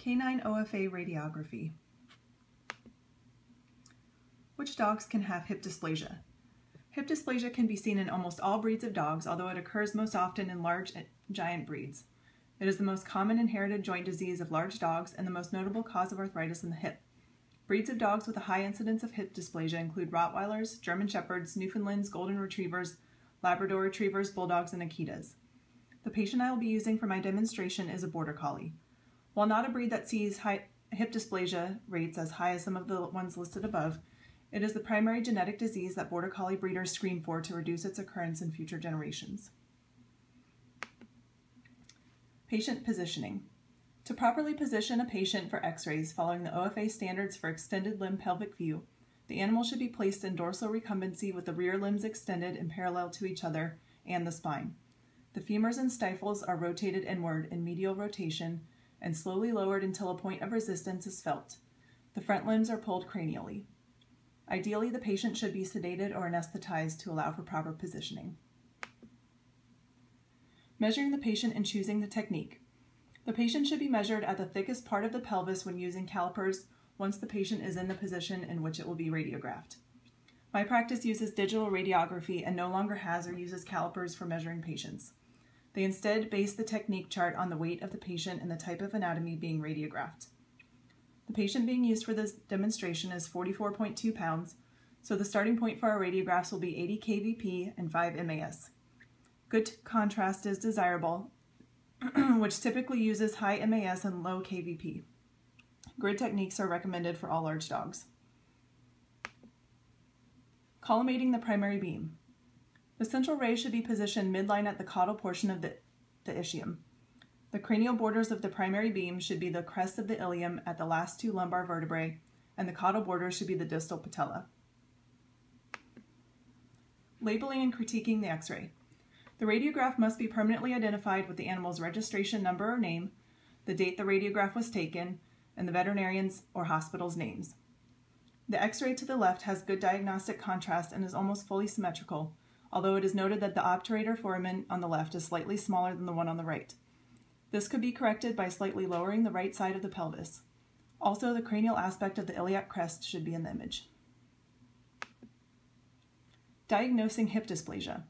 Canine OFA Radiography. Which dogs can have hip dysplasia? Hip dysplasia can be seen in almost all breeds of dogs, although it occurs most often in large giant breeds. It is the most common inherited joint disease of large dogs and the most notable cause of arthritis in the hip. Breeds of dogs with a high incidence of hip dysplasia include Rottweilers, German Shepherds, Newfoundlands, Golden Retrievers, Labrador Retrievers, Bulldogs, and Akitas. The patient I will be using for my demonstration is a Border Collie. While not a breed that sees hip dysplasia rates as high as some of the ones listed above, it is the primary genetic disease that Border Collie breeders screen for to reduce its occurrence in future generations. Patient positioning. To properly position a patient for x-rays following the OFA standards for extended limb pelvic view, the animal should be placed in dorsal recumbency with the rear limbs extended and parallel to each other and the spine. The femurs and stifles are rotated inward in medial rotation and slowly lowered until a point of resistance is felt. The front limbs are pulled cranially. Ideally, the patient should be sedated or anesthetized to allow for proper positioning. Measuring the patient and choosing the technique. The patient should be measured at the thickest part of the pelvis when using calipers once the patient is in the position in which it will be radiographed. My practice uses digital radiography and no longer has or uses calipers for measuring patients. They instead base the technique chart on the weight of the patient and the type of anatomy being radiographed. The patient being used for this demonstration is 44.2 pounds, so the starting point for our radiographs will be 80 kVp and 5 MAS. Good contrast is desirable, which typically uses high MAS and low kVp. Grid techniques are recommended for all large dogs. Collimating the primary beam. The central ray should be positioned midline at the caudal portion of the ischium. The cranial borders of the primary beam should be the crest of the ilium at the last two lumbar vertebrae, and the caudal border should be the distal patella. Labeling and critiquing the x-ray. The radiograph must be permanently identified with the animal's registration number or name, the date the radiograph was taken, and the veterinarian's or hospital's names. The x-ray to the left has good diagnostic contrast and is almost fully symmetrical, although it is noted that the obturator foramen on the left is slightly smaller than the one on the right. This could be corrected by slightly lowering the right side of the pelvis. Also, the cranial aspect of the iliac crest should be in the image. Diagnosing hip dysplasia.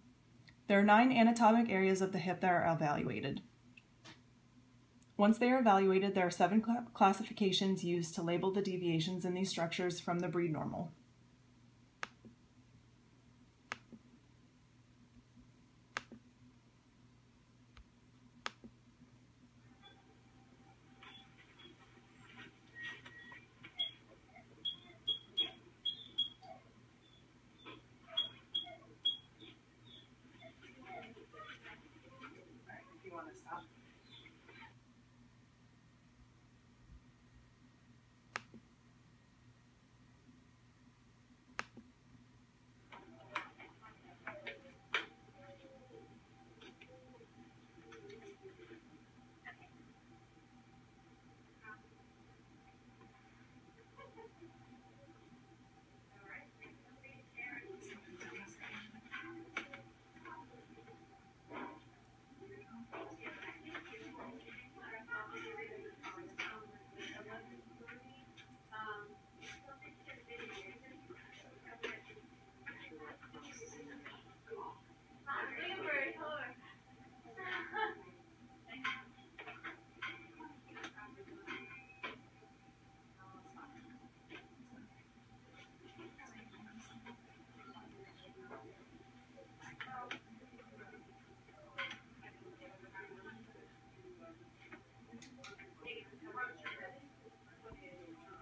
There are 9 anatomic areas of the hip that are evaluated. Once they are evaluated, there are 7 classifications used to label the deviations in these structures from the breed normal. If you want to stop.